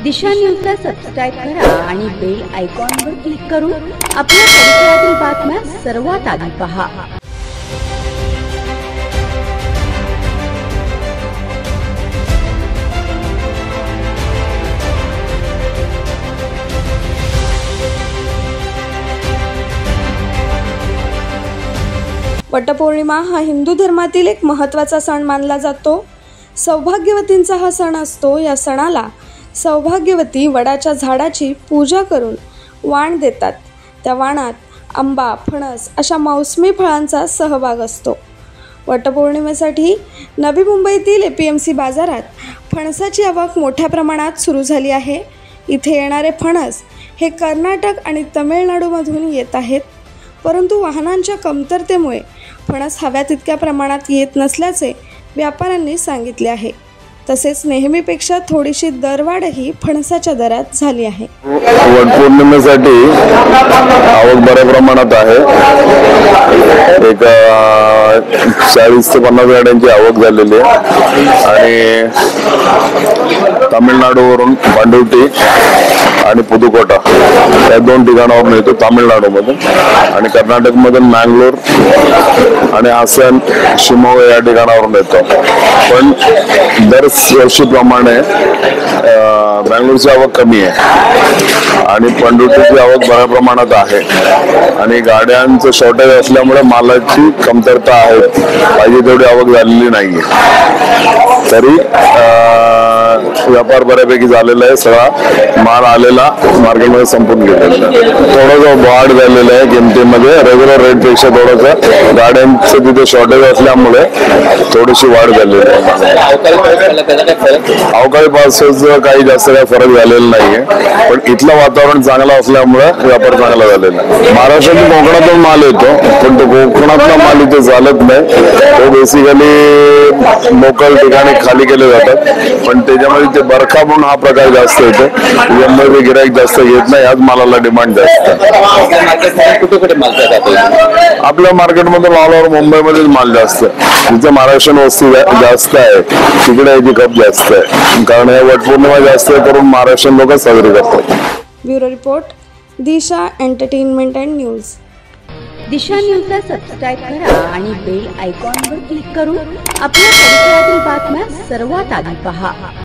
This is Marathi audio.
दिशा न्यूजला सबस्क्राइब करा आणि बेल आयकॉनवर क्लिक करून आपल्या परिसरातील बातम्या सर्वात आधी पहा। वटपौर्णिमा हा हिंदू धर्मातील एक महत्त्वाचा सण मानला जातो। सौभाग्यवतींचा हा सण असतो। या सणाला सौभाग्यवती वडाच्या झाडाची पूजा करून वाण देतात। त्या वाणात आंबा, फणस अशा मौसमी फळांचा सहभाग असतो। वटपौर्णिमेसाठी नवी मुंबईतील APMC बाजारात फणसाची आवक मोठ्या प्रमाणात सुरू झाली आहे। इथे येणारे फणस हे कर्नाटक आणि तमिळनाडूमधून येत आहेत, परंतु वाहनांच्या कमतरतेमुळे फणस हव्या तितक्या प्रमाणात येत नसल्याचे व्यापाऱ्यांनी सांगितले आहे। तसेच नेहमीपेक्षा थोडीशी दरवाढही फणसाच्या दरात झाली आहे। वटपौर्णिमेसाठी आवक बऱ्या प्रमाणात आहे। एक 40 ते 50 गाड्यांची आवक झालेली आहे आणि तामिळनाडूवरून पांडुवटी आणि पुदुकोटा या दोन ठिकाणावरून येतो तामिळनाडूमधून, आणि कर्नाटकमधून मँगलोर आणि हासन, शिमोगा या ठिकाणावरून येतो। पण दरवर्षीप्रमाणे बँगलोरची आवक कमी आहे आणि पंढरपूरची आवक बऱ्या प्रमाणात आहे आणि गाड्यांचं शॉर्टेज असल्यामुळे मालाची कमतरता आहे, पाहिजे तेवढी आवक झालेली नाहीये। तरी व्यापार बऱ्यापैकी झालेला आहे। सगळा माल आलेला मार्केटमध्ये संपून गेलेला आहे। थोडंसं वाढ झालेलं आहे किमतीमध्ये, रेग्युलर रेट पेक्षा थोडंसं गाड्यांचं तिथे शॉर्टेज असल्यामुळे थोडीशी वाढ झालेली आहे। अवकाळी पावसाचं काही जास्त काही फरक झालेला नाहीये, पण इथलं वातावरण चांगलं असल्यामुळे व्यापार चांगला झालेला आहे। महाराष्ट्रातून कोकणातून माल येतो, पण तो कोकणातला माल इथे चालत नाही। तो बेसिकली लोकल ठिकाणी खाली केले जातात, पण त्याच्यामध्ये ते बरखा म्हणून हा प्रकार जास्त येतो। त्याच्यामुळे गिराईक जास्त घेत नाही, याच मालाला डिमांड जास्त आहे। कुठे माल जातो? आपल्या मार्केटमध्ये ऑल ओव्हर मुंबईमध्येच माल जास्त आहे। जिथे महाराष्ट्रीयन वस्ती जास्त आहे तिकडे याची खप जास्त आहे, कारण हे वटपौर्णिमा जास्त करून महाराष्ट्रीयन लोक साजरी करतात। Bureau report, Disha entertainment and news. Disha न्यूजला सबस्क्राइब करा आणि बेल आयकॉनवर क्लिक करून आपल्या परिसरातील बातम्या सर्वात आधी पहा।